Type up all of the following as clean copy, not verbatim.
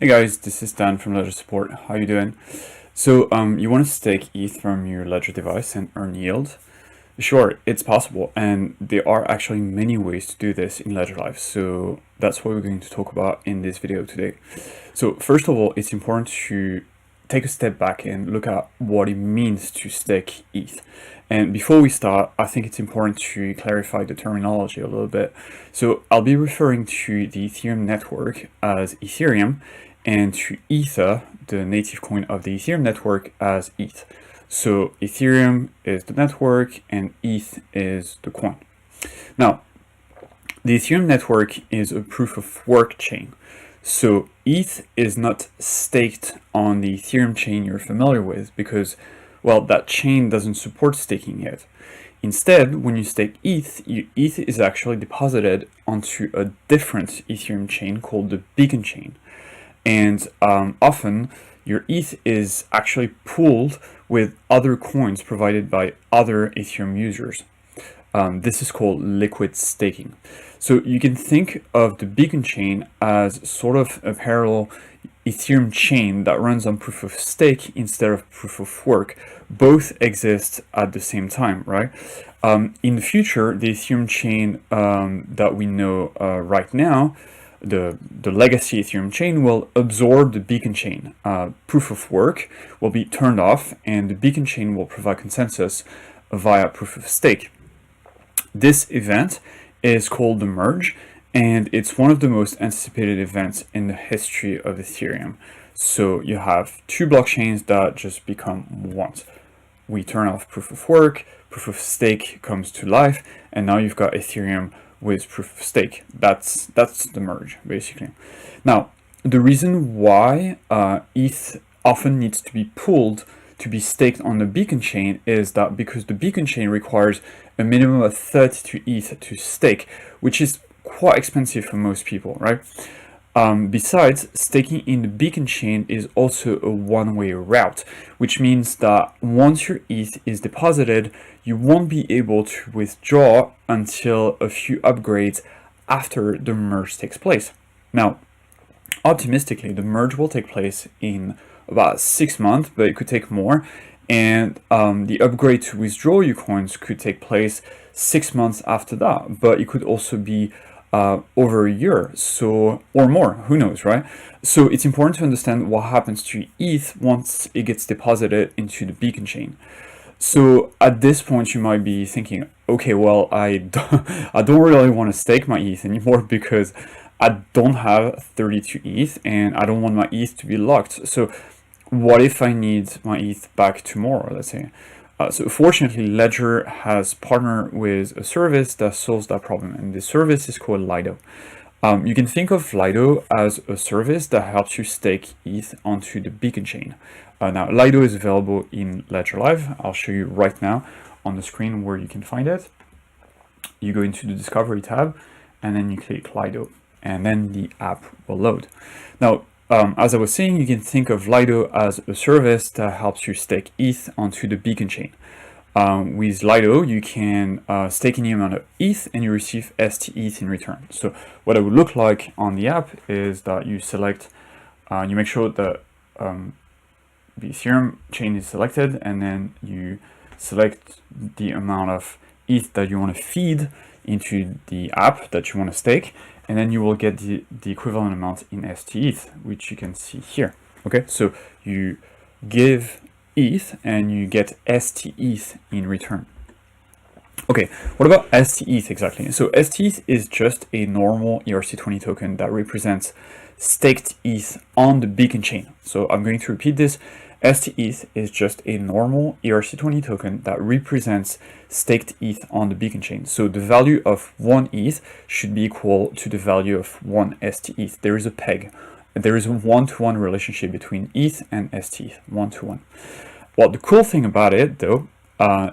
Hey guys, this is Dan from Ledger Support. How you doing? So you want to stake ETH from your Ledger device and earn yield? Sure, it's possible, and there are actually many ways to do this in Ledger Live. So that's what we're going to talk about in this video today. So first of all, it's important to take a step back and look at what it means to stake ETH. And before we start, I think it's important to clarify the terminology a little bit. So I'll be referring to the Ethereum network as Ethereum, and to Ether, the native coin of the Ethereum network, as ETH. So Ethereum is the network and ETH is the coin. Now, the Ethereum network is a proof of work chain. So ETH is not staked on the Ethereum chain you're familiar with because, well, that chain doesn't support staking yet. Instead, when you stake ETH, ETH is actually deposited onto a different Ethereum chain called the beacon chain. And often your ETH is actually pooled with other coins provided by other Ethereum users. This is called liquid staking. So you can think of the beacon chain as sort of a parallel Ethereum chain that runs on proof of stake instead of proof of work. Both exist at the same time, right? In the future, the Ethereum chain that we know right now, the legacy Ethereum chain, will absorb the beacon chain. Proof of work will be turned off, and the beacon chain will provide consensus via proof of stake. This event is called the merge, and it's one of the most anticipated events in the history of Ethereum. So you have two blockchains that just become one. We turn off proof of work, proof of stake comes to life, and now you've got Ethereum with proof of stake. That's the merge, basically. Now, the reason why ETH often needs to be pooled to be staked on the beacon chain is that because the beacon chain requires a minimum of 32 ETH to stake, which is quite expensive for most people, right? Besides, staking in the beacon chain is also a one-way route, which means that once your ETH is deposited, you won't be able to withdraw until a few upgrades after the merge takes place. Now, optimistically, the merge will take place in about 6 months, but it could take more. And the upgrade to withdraw your coins could take place 6 months after that, but it could also be over a year, so, or more, who knows, right? So it's important to understand what happens to ETH once it gets deposited into the beacon chain. So at this point, you might be thinking, okay, well, I don't really want to stake my ETH anymore because I don't have 32 ETH and I don't want my ETH to be locked. So what if I need my ETH back tomorrow, let's say? So fortunately, Ledger has partnered with a service that solves that problem, and this service is called Lido. You can think of Lido as a service that helps you stake ETH onto the beacon chain. Now, Lido is available in Ledger Live. I'll show you right now on the screen where you can find it. You go into the Discovery tab, and then you click Lido, and then the app will load. Now, as I was saying, you can think of Lido as a service that helps you stake ETH onto the beacon chain. With Lido, you can stake any amount of ETH and you receive STETH in return. So what it would look like on the app is that you select, you make sure that the Ethereum chain is selected, and then you select the amount of ETH that you want to feed into the app that you want to stake, and then you will get the equivalent amount in STETH, which you can see here. Okay, so you give ETH and you get STETH in return. Okay, what about STETH exactly? So STETH is just a normal ERC20 token that represents staked ETH on the beacon chain. So I'm going to repeat this. STETH is just a normal ERC20 token that represents staked ETH on the beacon chain. So the value of 1 ETH should be equal to the value of 1 STETH. There is a peg. There is a one-to-one relationship between ETH and STETH, 1-to-1. Well, the cool thing about it, though,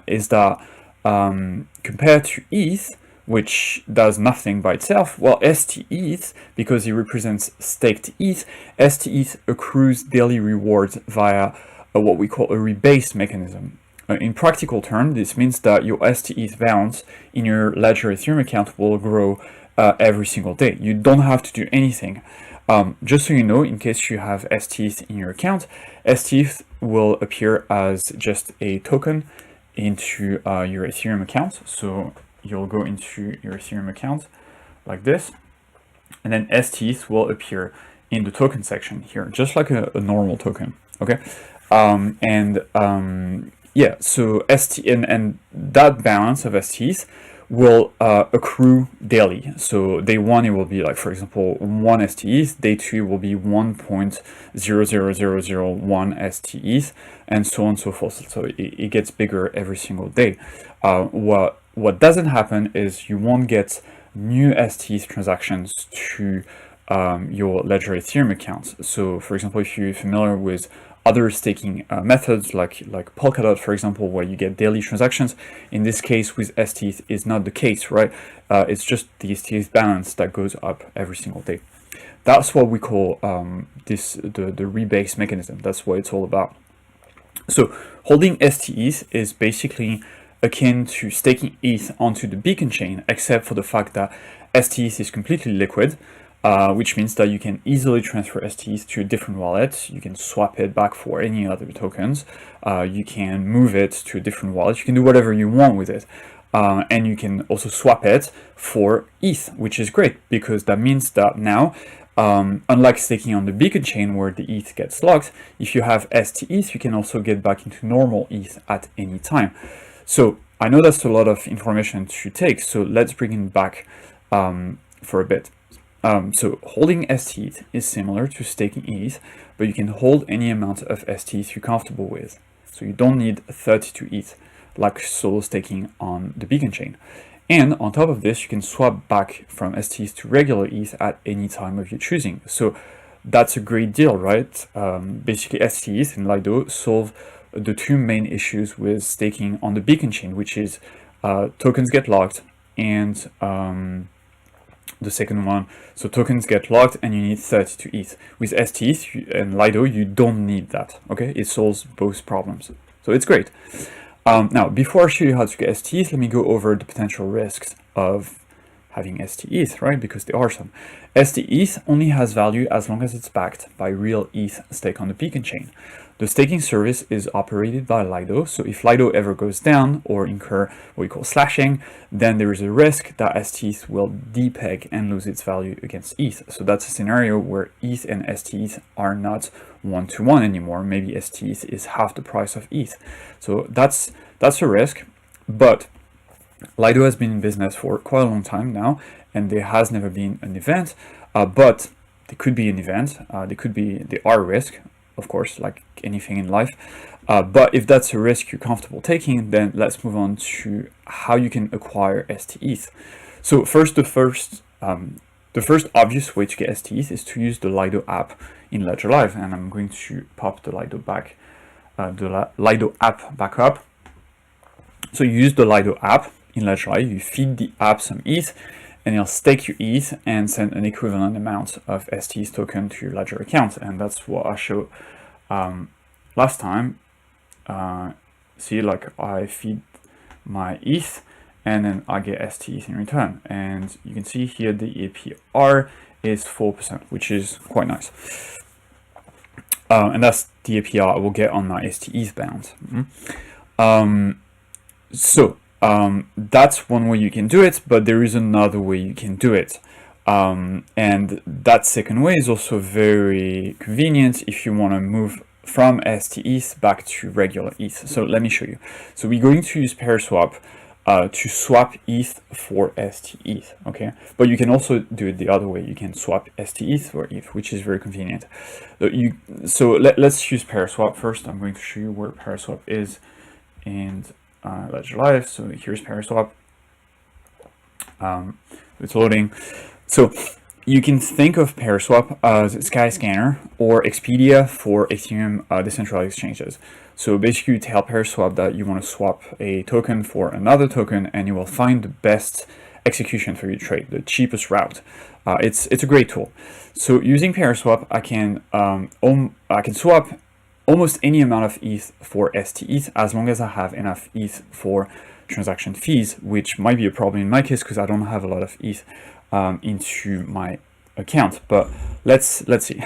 is that compared to ETH, which does nothing by itself, well, STETH, because it represents staked ETH, STETH accrues daily rewards via what we call a rebase mechanism. In practical terms, this means that your STETH balance in your Ledger Ethereum account will grow every single day. You don't have to do anything. Just so you know, in case you have STETH in your account, STETH will appear as just a token into your Ethereum account. So you'll go into your Ethereum account like this, and then STETH will appear in the token section here, just like a normal token. Okay, yeah, so and that balance of STETH will accrue daily. So day one, it will be like, for example, 1 STETH. Day two will be 1.00001 STETH, and so on and so forth. So it gets bigger every single day. What doesn't happen is you won't get new STETH transactions to your Ledger Ethereum account. So, for example, if you're familiar with other staking methods like Polkadot, for example, where you get daily transactions, in this case with STETH is not the case, right? It's just the STETH balance that goes up every single day. That's what we call the rebase mechanism. That's what it's all about. So holding STETH is basically akin to staking ETH onto the Beacon chain, except for the fact that STETH is completely liquid, which means that you can easily transfer STETH to a different wallet. You can swap it back for any other tokens. You can move it to a different wallet. You can do whatever you want with it. And you can also swap it for ETH, which is great, because that means that now, unlike staking on the Beacon chain where the ETH gets locked, if you have STETH, you can also get back into normal ETH at any time. So I know that's a lot of information to take, so let's bring it back for a bit. So holding STETH is similar to staking ETH, but you can hold any amount of STETH you're comfortable with. So you don't need 32 ETH like solo staking on the Beacon chain. And on top of this, you can swap back from STETH to regular ETH at any time of your choosing. So that's a great deal, right? Basically, STETH and Lido solve the two main issues with staking on the Beacon chain, which is tokens get locked, and the second one, so tokens get locked and you need 32 ETH. With STETH and Lido, you don't need that, okay? It solves both problems. So it's great. Now, before I show you how to get STETH, let me go over the potential risks of having STETH, right? Because there are some. STETH only has value as long as it's backed by real ETH stake on the Beacon chain. The staking service is operated by Lido, so if Lido ever goes down or incur what we call slashing, then there is a risk that STETH will depeg and lose its value against ETH. So that's a scenario where ETH and STETH are not one-to-one anymore. Maybe STETH is half the price of ETH. So that's a risk, but Lido has been in business for quite a long time now, and there has never been an event, but there could be an event. There are risks, of course, like anything in life. But if that's a risk you're comfortable taking, then let's move on to how you can acquire STETH. So first, the first obvious way to get STETH is to use the Lido app in Ledger Live, and I'm going to pop the Lido app back up. So you use the Lido app in Ledger Live, you feed the app some ETH, and you'll stake your ETH and send an equivalent amount of STETH token to your Ledger account. And that's what I showed last time. See, like I feed my ETH and then I get STETH in return. And you can see here the APR is 4%, which is quite nice. And that's the APR I will get on my STETH balance. That's one way you can do it, but there is another way you can do it. And that second way is also very convenient if you want to move from STETH back to regular ETH. So let me show you. So we're going to use PairSwap to swap ETH for STETH, okay? But you can also do it the other way. You can swap STETH for ETH, which is very convenient. So let's use PairSwap first. I'm going to show you where PairSwap is in Ledger Live. So here's PairSwap. It's loading. So you can think of PairSwap as Skyscanner or Expedia for Ethereum decentralized exchanges. So basically you tell PairSwap that you want to swap a token for another token, and you will find the best execution for your trade, the cheapest route. It's a great tool. So using PairSwap, I can swap almost any amount of ETH for STETH as long as I have enough ETH for transaction fees, which might be a problem in my case because I don't have a lot of ETH into my account. But let's see.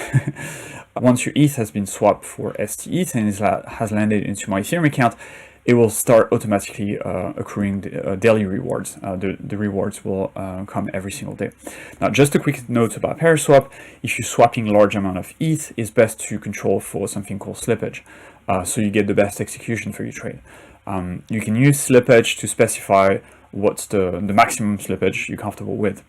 Once your ETH has been swapped for STETH and has landed into my Ethereum account, it will start automatically accruing daily rewards. The rewards will come every single day. Now, just a quick note about Paraswap. If you're swapping large amount of ETH, it's best to control for something called slippage, so you get the best execution for your trade. You can use slippage to specify what's the maximum slippage you're comfortable with.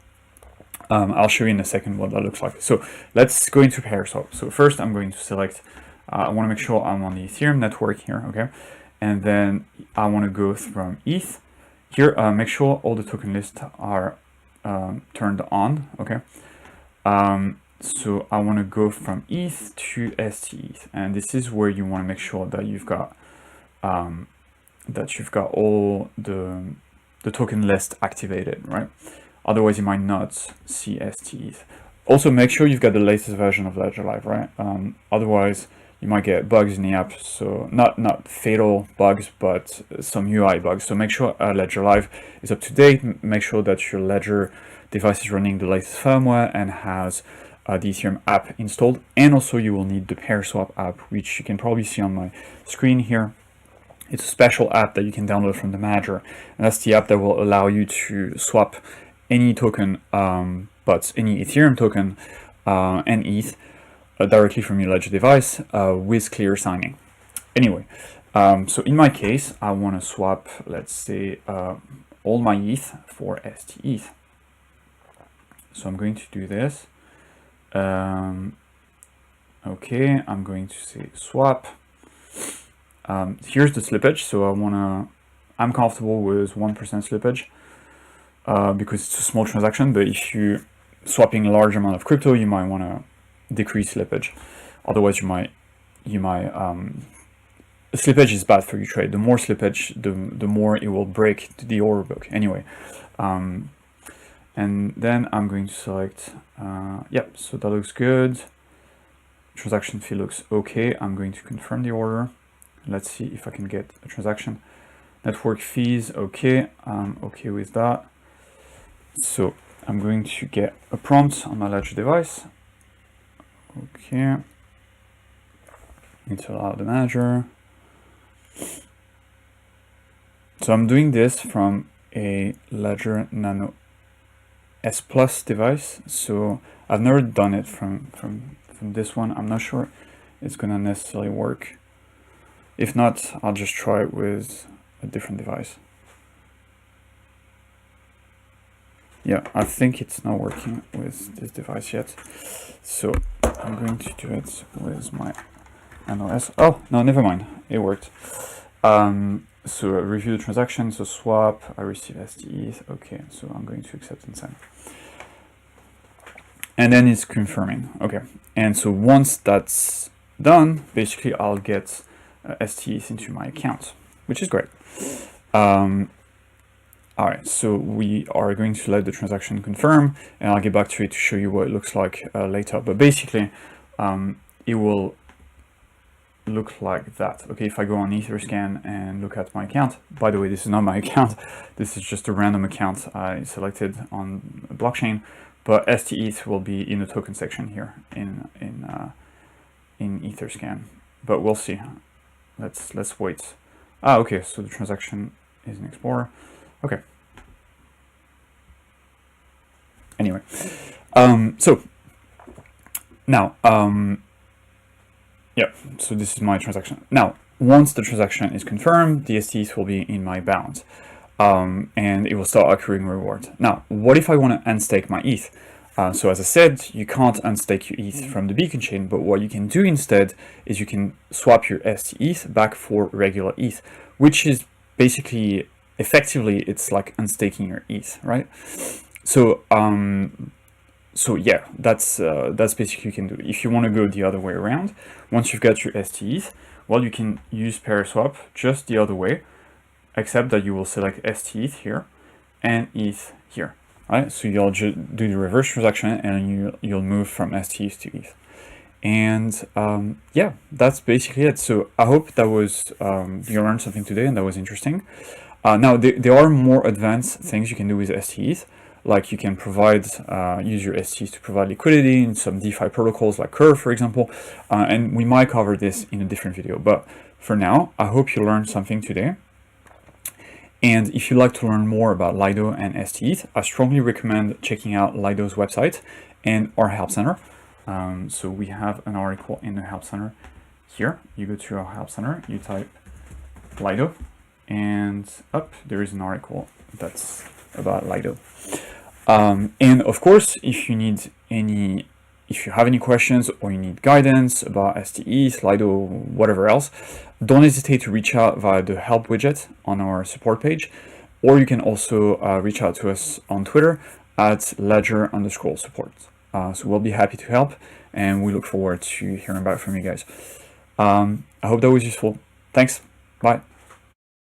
I'll show you in a second what that looks like. So let's go into Paraswap. So first I'm going to select, I want to make sure I'm on the Ethereum network here, okay? And then I want to go from ETH. Here, make sure all the token lists are turned on, okay? So I want to go from ETH to STETH, and this is where you want to make sure that you've got all the token list activated, right? Otherwise, you might not see STETH. Also, make sure you've got the latest version of Ledger Live, right? Otherwise, you might get bugs in the app. So not fatal bugs, but some UI bugs. So make sure Ledger Live is up to date. Make sure that your Ledger device is running the latest firmware and has the Ethereum app installed. And also, you will need the Paraswap app, which you can probably see on my screen here. It's a special app that you can download from the manager, and that's the app that will allow you to swap any token, but any Ethereum token and ETH directly from your Ledger device with clear signing. Anyway, so in my case, I want to swap, let's say, all my ETH for STETH. So I'm going to do this. Okay, I'm going to say swap. Here's the slippage. So I'm comfortable with 1% slippage because it's a small transaction. But if you're swapping a large amount of crypto, you might want to decrease slippage. Otherwise, slippage is bad for your trade. The more slippage, the more it will break the order book. Anyway, and then I'm going to select. Yep, so that looks good. Transaction fee looks okay. I'm going to confirm the order. Let's see if I can get a transaction. Network fees, okay. I'm okay with that. So I'm going to get a prompt on my Ledger device. Okay. Need to allow the manager. So I'm doing this from a Ledger Nano S Plus device. So I've never done it from this one. I'm not sure it's gonna necessarily work. If not, I'll just try it with a different device. Yeah, I think it's not working with this device yet. So I'm going to do it with my NOS. Oh, no, never mind. It worked. So review the transaction. So swap, I receive STETH. Okay, so I'm going to accept and send. And then it's confirming. Okay, and so once that's done, basically I'll get STETH into my account, which is great. All right, so we are going to let the transaction confirm, and I'll get back to it to show you what it looks like later. But basically, it will look like that. Okay, if I go on Etherscan and look at my account, by the way, this is not my account. This is just a random account I selected on blockchain, but STETH will be in the token section here in Etherscan. But we'll see. Let's wait. Ah, okay, so the transaction is in Explorer. Okay. Anyway, so now, yeah, so this is my transaction. Now, once the transaction is confirmed, the STETH will be in my balance, and it will start accruing reward. Now, what if I want to unstake my ETH? So as I said, you can't unstake your ETH from the beacon chain, but what you can do instead is you can swap your STETH back for regular ETH, which is basically, effectively, it's like unstaking your ETH, right? So, so yeah, that's basically you can do. If you want to go the other way around, once you've got your STETH, well, you can use Paraswap just the other way, except that you will select STETH here and ETH here. Right, so you'll just do the reverse transaction and you'll move from STETH to ETH. And yeah, that's basically it. So I hope that was, you learned something today and that was interesting. Now, there are more advanced things you can do with STETH, like you can provide, use your STs to provide liquidity in some DeFi protocols like Curve, for example, and we might cover this in a different video. But for now, I hope you learned something today. And if you'd like to learn more about Lido and STETH, I strongly recommend checking out Lido's website and our Help Center. So we have an article in the Help Center here. You go to our Help Center, you type Lido, and up there is an article that's about Lido. And of course, if you have any questions or you need guidance about STETH, Lido, whatever else, don't hesitate to reach out via the help widget on our support page, or you can also reach out to us on Twitter at ledger_support. So we'll be happy to help, and we look forward to hearing back from you guys. I hope that was useful. Thanks. Bye.